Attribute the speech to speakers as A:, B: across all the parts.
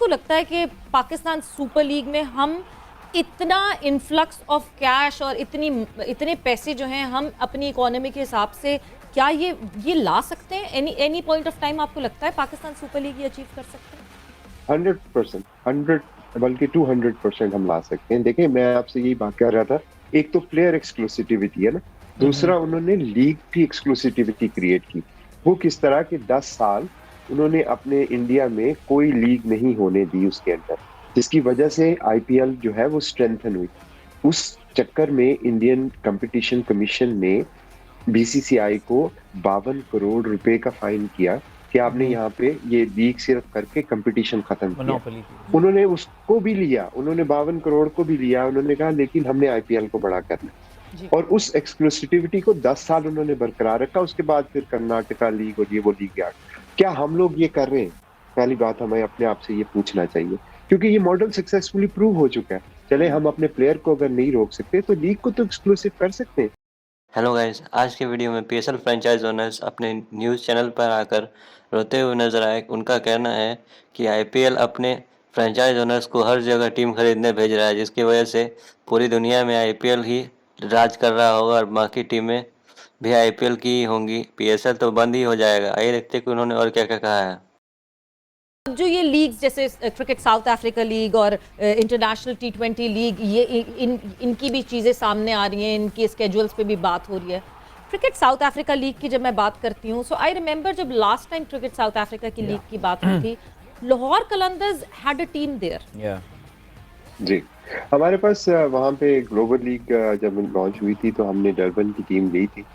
A: आपको लगता है कि पाकिस्तान सुपर लीग में हम इतना इन्फ्लक्स ऑफ कैश और इतने पैसे जो हैं हम अपनी इकोनॉमी के हिसाब से क्या ये ला सकते हैं? एनी पॉइंट ऑफ टाइम आपको लगता है पाकिस्तान सुपर लीग ये अचीव कर सकते हैं?
B: 100%, 100 बल्कि 200% हम ला सकते हैं। देखिए, मैं आपसे यही बात कर रहा था, एक तो प्लेयर एक्सक्लूसिविटी है ना, दूसरा उन्होंने लीग की एक्सक्लूसिविटी क्रिएट की। वो किस तरह के 10 साल उन्होंने अपने इंडिया में कोई लीग नहीं होने दी उसके अंदर, जिसकी वजह से आईपीएल जो है वो स्ट्रेंथन हुई। उस चक्कर में इंडियन कंपटीशन कमीशन ने बीसीसीआई को 52 करोड़ रुपए का फाइन किया कि आपने यहाँ पे ये लीग सिर्फ करके कंपटीशन खत्म किया। उन्होंने उसको भी लिया, उन्होंने 52 करोड़ को भी लिया। उन्होंने कहा लेकिन हमने आईपीएल को बड़ा करना, और उस एक्सक्लूसिविटी को 10 साल उन्होंने बरकरार रखा। उसके बाद फिर कर्नाटका लीग और ये वो लीग गया। क्या हम लोग ये कर रहे हैं? पहली बात हमें अपने आप से ये पूछना चाहिए, क्योंकि ये मॉडल सक्सेसफुली प्रूव हो चुका है। चले हम अपने प्लेयर को अगर नहीं रोक सकते तो लीग को तो एक्सक्लूसिव कर सकते हैं।
C: हेलो गाइस, आज के वीडियो में पीएसएल फ्रेंचाइज ओनर्स अपने न्यूज़ चैनल पर आकर रोते हुए नजर आए। उनका कहना है कि आईपीएल अपने फ्रेंचाइज ओनर्स को हर जगह टीम खरीदने भेज रहा है, जिसकी वजह से पूरी दुनिया में आईपीएल ही राज कर रहा होगा और बाकी टीमें भी आईपीएल की ही होंगी। पीएसएल तो बंद ही हो जाएगा। आइए देखते हैं कि उन्होंने और क्या क्या कहा है।
A: जो ये लीग्स जैसे क्रिकेट साउथ अफ्रीका लीग और इंटरनेशनल टी20 लीग, ये इनकी भी चीज़ें सामने आ रही हैं, इनकी स्केड्यूल्स पे भी बात हो रही है। क्रिकेट साउथ अफ्रीका लीग की जब मैं बात करती हूँ, सो आई रिमेंबर जब last time cricket South Africa की लीग की बात हुई थी, Lahore Qalandars had a team there.
B: जी, हमारे पास वहाँ पे ग्लोबल लीग जब लॉन्च हुई थी तो हमने डरबन की टीम ली थी,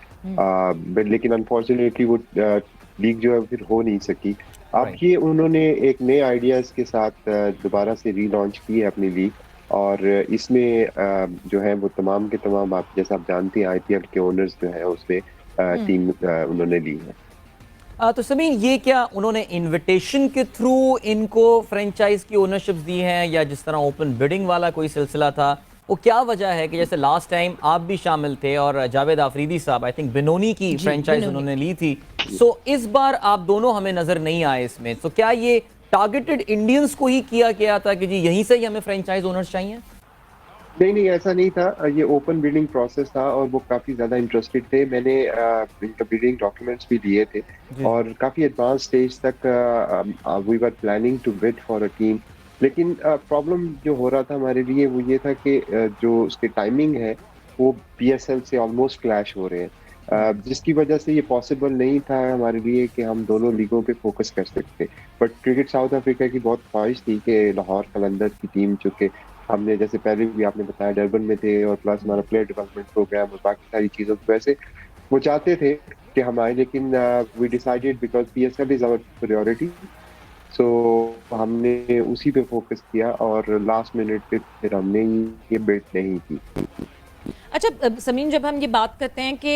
B: लेकिन अनफॉर्चुनेटली वो लीग जो है फिर हो नहीं सकी। अब ये उन्होंने एक नए आइडियाज के साथ दोबारा से रीलॉन्च की है अपनी लीग, और इसमें जो है वो तमाम के तमाम, आप जैसा आप जानते हैं, आईपीएल के ओनर्स जो है उसमें टीम उन्होंने ली है।
D: तो समीन, ये क्या उन्होंने इनविटेशन के थ्रू इनको फ्रेंचाइज की ओनरशिप दी है, या जिस तरह ओपन बिडिंग वाला कोई सिलसिला था? वो क्या वजह है कि जैसे लास्ट टाइम आप भी शामिल थे और जावेद आफरीदी साहब, आई थिंक बिनोनी की फ्रेंचाइज उन्होंने ली थी, सो इस बार आप दोनों हमें नजर नहीं आए इसमें। तो क्या ये टारगेटेड इंडियंस को ही किया गया था कि जी यहीं से ही हमें फ्रेंचाइज ओनर्स चाहिए?
B: नहीं, ऐसा नहीं था। ये ओपन बिडिंग प्रोसेस था और वो काफी ज्यादा इंटरेस्टेड थे। मैंने इनका बिडिंग डॉक्यूमेंट्स भी लिए थे और काफी एडवांस स्टेज तक we were planning to bid for a team. लेकिन प्रॉब्लम जो हो रहा था हमारे लिए वो ये था कि जो उसके टाइमिंग है वो पीएसएल से ऑलमोस्ट क्लैश हो रहे हैं, जिसकी वजह से ये पॉसिबल नहीं था हमारे लिए कि हम दोनों लीगों पे फोकस कर सकते। बट क्रिकेट साउथ अफ्रीका की बहुत ख्वाहिश थी कि लाहौर कलंदर की टीम, जो कि हमने जैसे पहले भी आपने बताया डरबन में थे, और प्लस हमारा प्लेयर डेवलपमेंट प्रोग्राम और बाकी सारी चीज़ों की वजह से वो चाहते थे कि हम आए, लेकिन we decided because PSL is our priority, so हमने उसी पे फोकस किया और लास्ट मिनट पे फिर हमने ये बिड नहीं की।
A: अच्छा समीन, जब हम ये बात करते हैं कि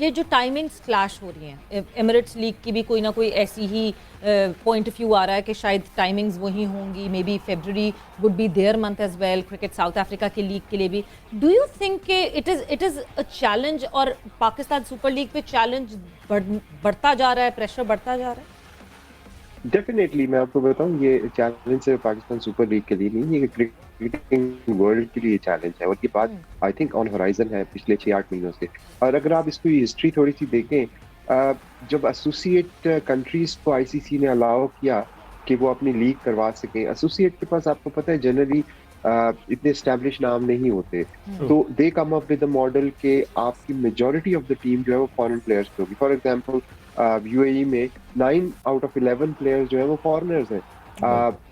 A: ये जो टाइमिंग्स क्लैश हो रही हैं, एमिरेट्स लीग की भी कोई ना कोई ऐसी ही पॉइंट ऑफ व्यू आ रहा है कि शायद टाइमिंग्स वही होंगी, may be February would be their month as well cricket South Africa की लीग के लिए भी। डू यू थिंक कि इट इज़ अ चैलेंज, और पाकिस्तान सुपर लीग पे चैलेंज बढ़ता जा रहा है, प्रेशर बढ़ता जा रहा है?
B: डेफिनेटली मैं आपको बताऊं, ये चैलेंज सिर्फ पाकिस्तान सुपर लीग के लिए नहीं, ये क्रिकेटिंग वर्ल्ड के लिए चैलेंज है, और ये बात आई थिंक ऑन होराइजन है पिछले 6-8 महीनों से। और अगर आप इसको हिस्ट्री थोड़ी सी देखें, जब एसोसिएट कंट्रीज को आईसीसी ने अलाउ किया कि वो अपनी लीग करवा सकें, एसोसिएट के पास आपको पता है जनरली इतने एस्टेब्लिश नाम नहीं होते, तो they come up with the model के आपकी मेजॉरिटी ऑफ द टीम जो है वो फॉरेन प्लेयर्स की होगी। फॉर एग्जांपल यूएई में 9 आउट ऑफ 11 प्लेयर्स जो है वो फॉरेनर्स हैं।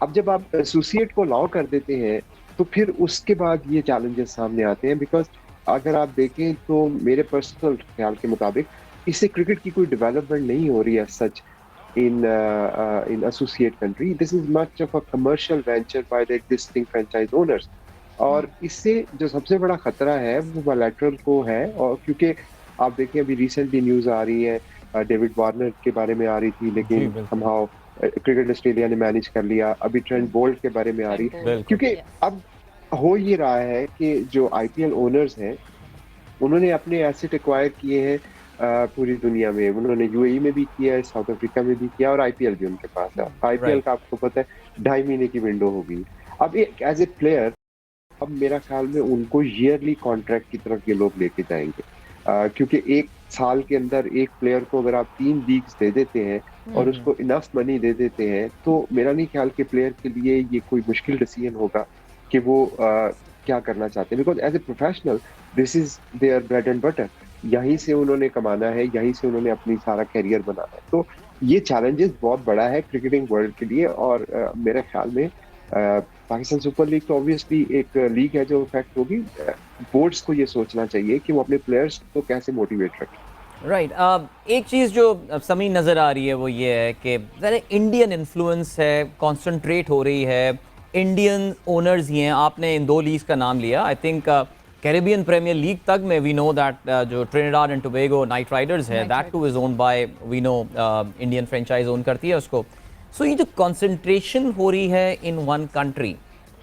B: अब जब आप एसोसिएट को अलाउ कर देते हैं तो फिर उसके बाद ये चैलेंजेस सामने आते हैं, बिकॉज अगर आप देखें तो मेरे पर्सनल ख्याल के मुताबिक इससे क्रिकेट की कोई डेवलपमेंट नहीं हो रही है सच in associate country. This is much of a commercial venture by the existing franchise owners. और इससे जो सबसे बड़ा खतरा है वो बायलैटरल को है, और क्योंकि आप देखें अभी रिसेंटली न्यूज आ रही है, डेविड वार्नर के बारे में आ रही थी, लेकिन somehow क्रिकेट ऑस्ट्रेलिया ने मैनेज कर लिया। अभी ट्रेंट बोल्ट के बारे में आ रही है, क्योंकि अब हो ये रहा है कि जो आईपीएल ओनर्स हैं उन्होंने अपने एसेट एक्वायर किए हैं पूरी दुनिया में। उन्होंने यूएई में भी किया है, साउथ अफ्रीका में भी किया, और आईपीएल भी उनके पास है। आईपीएल का आपको पता है ढाई महीने की विंडो होगी। अब एक एज ए प्लेयर, अब मेरा ख्याल में उनको ईयरली कॉन्ट्रैक्ट की तरफ ये लोग लेके जाएंगे, क्योंकि एक साल के अंदर एक प्लेयर को अगर आप 3 लीग्स दे देते हैं और उसको इनफ मनी दे देते हैं, तो मेरा नहीं ख्याल कि प्लेयर के लिए ये कोई मुश्किल डिसीजन होगा कि वो क्या करना चाहते हैं, because as a professional this is their bread and butter. यहीं से उन्होंने कमाना है, यहीं से उन्होंने अपनी सारा करियर बनाना है। तो ये चैलेंजेस बहुत बड़ा है क्रिकेटिंग वर्ल्ड के लिए। और मेरे ख्याल में पाकिस्तान सुपर लीग तो ऑब्वियसली एक लीग है जो इफेक्ट होगी। बोर्ड्स को ये सोचना चाहिए कि वो अपने प्लेयर्स को कैसे मोटिवेट रखें।
D: राइट एक चीज़ जो समीन नज़र आ रही है वो ये है कि ज़रा इंडियन इन्फ्लुएंस है, कॉन्सनट्रेट हो रही है, इंडियन ओनर्स ही हैं। आपने इन 2 लीग्स का नाम लिया, I think Caribbean Premier League तक में वी नो दैट जो Trinidad and Tobago Knight Riders है, that too is owned by, we know Indian franchise own करती है उसको। सो ये जो कंसंट्रेशन हो रही है in one country,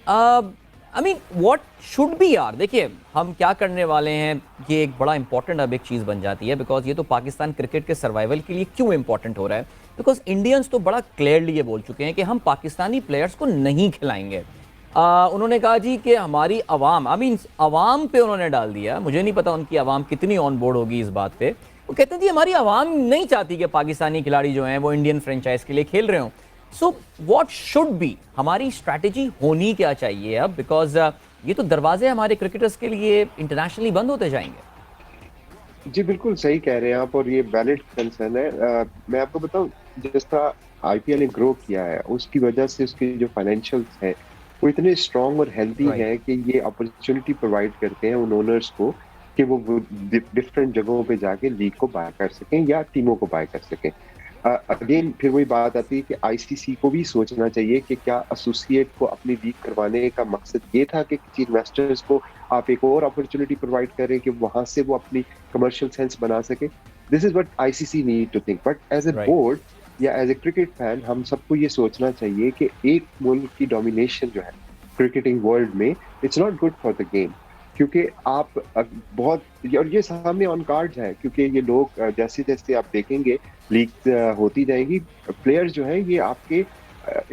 D: I mean what should be यार, देखिए हम क्या करने वाले हैं, ये एक बड़ा इंपॉर्टेंट अब एक चीज़ बन जाती है, बिकॉज ये तो पाकिस्तान क्रिकेट के सर्वाइवल के लिए क्यों इंपॉर्टेंट हो रहा है, बिकॉज इंडियंस तो बड़ा क्लियरली ये बोल चुके हैं कि हम पाकिस्तानी प्लेयर्स को नहीं खिलाएंगे। उन्होंने कहा जी कि हमारी आवाम, आई मीन आवाम पे उन्होंने डाल दिया, मुझे नहीं पता उनकी आवाम कितनी ऑन बोर्ड होगी इस बात पे। वो कहते हैं जी हमारी आवाम नहीं चाहती कि पाकिस्तानी खिलाड़ी जो हैं वो इंडियन फ्रेंचाइज के लिए खेल रहे हों। सो व्हाट शुड बी, हमारी स्ट्रैटेजी होनी क्या चाहिए अब, बिकॉज ये तो दरवाजे हमारे क्रिकेटर्स के लिए इंटरनेशनली बंद होते जाएंगे।
B: जी बिल्कुल सही कह रहे हैं आप, और ये वैलिड कंसर्न है। मैं आपको बताऊं, जिस तरह आईपीएल ने ग्रो किया है उसकी वजह से उसके जो फाइनेंशियल्स हैं वो इतने स्ट्रॉन्ग और हेल्दी हैं कि ये अपॉर्चुनिटी प्रोवाइड करते हैं उन ओनर्स को कि वो डिफरेंट जगहों पे जाके लीग को बाय कर सकें या टीमों को बाय कर सकें। अगेन फिर वही बात आती है कि आईसीसी को भी सोचना चाहिए कि क्या एसोसिएट को अपनी लीग करवाने का मकसद ये था कि किसी इन्वेस्टर्स को आप एक और अपॉर्चुनिटी प्रोवाइड करें कि वहां से वो अपनी कमर्शियल सेंस बना सके। This is what ICC need to think. But as a board या एज ए क्रिकेट फैन हम सबको ये सोचना चाहिए कि एक मुल्क की डोमिनेशन जो है क्रिकेटिंग वर्ल्ड में, it's not good for the game. क्योंकि आप बहुत, और ये सामने ऑन कार्ड्स है, क्योंकि ये लोग जैसे जैसे आप देखेंगे लीग होती जाएगी, प्लेयर्स जो हैं ये आपके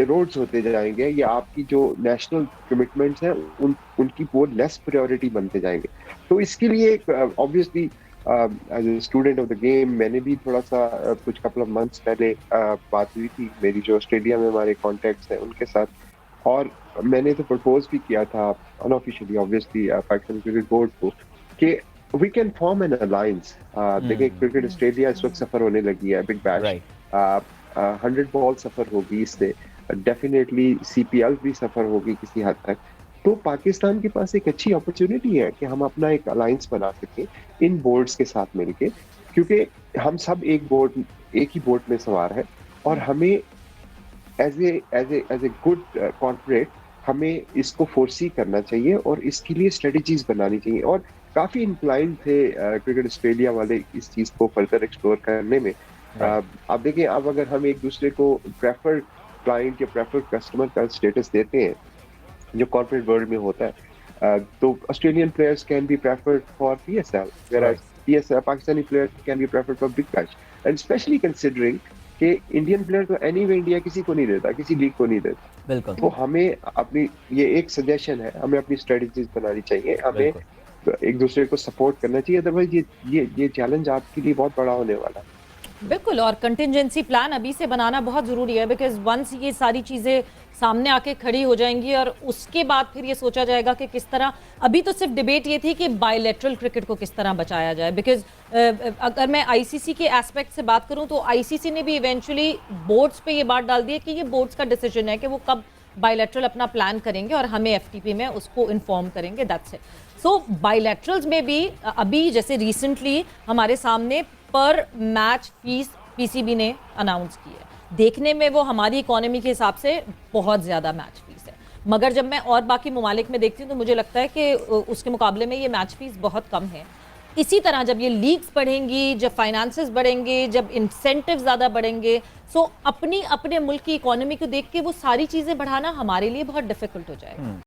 B: इरोड्स होते जाएंगे, या आपकी जो नेशनल कमिटमेंट्स हैं उनकी बहुत लेस प्रायोरिटी बनते जाएंगे। तो इसके लिए obviously as a student of the game मैंने भी थोड़ा सा कुछ कपल ऑफ मंथ्स पहले बात हुई थी मेरी जो ऑस्ट्रेलिया में हमारे कॉन्टैक्ट्स हैं उनके साथ, और मैंने तो प्रपोज भी किया था unofficially obviously Pakistan cricket board को कि we can form an alliance. देखिए क्रिकेट ऑस्ट्रेलिया इस वक्त सफर होने लगी है, बिग बैश 100 बॉल सफर होगी, इससे डेफिनेटली सीपीएल भी सफर होगी किसी हद तक। तो पाकिस्तान के पास एक अच्छी अपॉर्चुनिटी है कि हम अपना एक अलायंस बना सकें इन बोर्ड्स के साथ मिलके, क्योंकि हम सब एक ही बोर्ड में सवार है, और हमें एज ए गुड कॉर्पोरेट हमें इसको फोर्सी करना चाहिए और इसके लिए स्ट्रेटजीज बनानी चाहिए। और काफी इंक्लाइंड थे क्रिकेट ऑस्ट्रेलिया वाले इस चीज को फर्दर एक्सप्लोर करने में। आप देखिए, अब अगर हम एक दूसरे को प्रेफर्ड क्लाइंट या प्रेफर्ड कस्टमर का स्टेटस देते हैं जो कॉर्पोरेट वर्ल्ड में होता है, तो Australian players can be preferred for PSL, whereas Pakistani player can be preferred for big bash, and specially considering कि इंडियन प्लेयर तो एनीवे इंडिया किसी को नहीं देता, किसी लीग को नहीं देता।
D: बिल्कुल।
B: तो हमें अपनी, ये एक सजेशन है, हमें अपनी स्ट्रेटजीज बनानी चाहिए, हमें एक दूसरे को सपोर्ट करना चाहिए, अदरवाइज ये चैलेंज आपके लिए बहुत बड़ा होने वाला है।
A: बिल्कुल, और कंटिजेंसी प्लान अभी से बनाना बहुत ज़रूरी है, बिकॉज वंस ये सारी चीज़ें सामने आके खड़ी हो जाएंगी और उसके बाद फिर ये सोचा जाएगा कि किस तरह, अभी तो सिर्फ डिबेट ये थी कि बायलैटरल क्रिकेट को किस तरह बचाया जाए, बिकॉज अगर मैं आईसीसी के एस्पेक्ट से बात करूं तो आईसीसी ने भी इवेंचुअली बोर्ड्स पे ये बात डाल दी है कि ये बोर्ड्स का डिसीजन है कि वो कब बायलैटरल अपना प्लान करेंगे और हमें एफटीपी में उसको इन्फॉर्म करेंगे, दैट्स इट। सो बायलैटरल्स में भी अभी जैसे रिसेंटली हमारे सामने पर मैच फीस पीसीबी ने अनाउंस की है, देखने में वो हमारी इकोनॉमी के हिसाब से बहुत ज़्यादा मैच फीस है, मगर जब मैं और बाकी ममालिक में देखती हूँ तो मुझे लगता है कि उसके मुकाबले में ये मैच फीस बहुत कम है। इसी तरह जब ये लीग्स बढ़ेंगी, जब फाइनेंसेस बढ़ेंगे, जब इंसेंटिव ज़्यादा बढ़ेंगे, सो अपने मुल्क की इकोनॉमी को देख के वो सारी चीज़ें बढ़ाना हमारे लिए बहुत डिफिकल्ट हो जाएगा।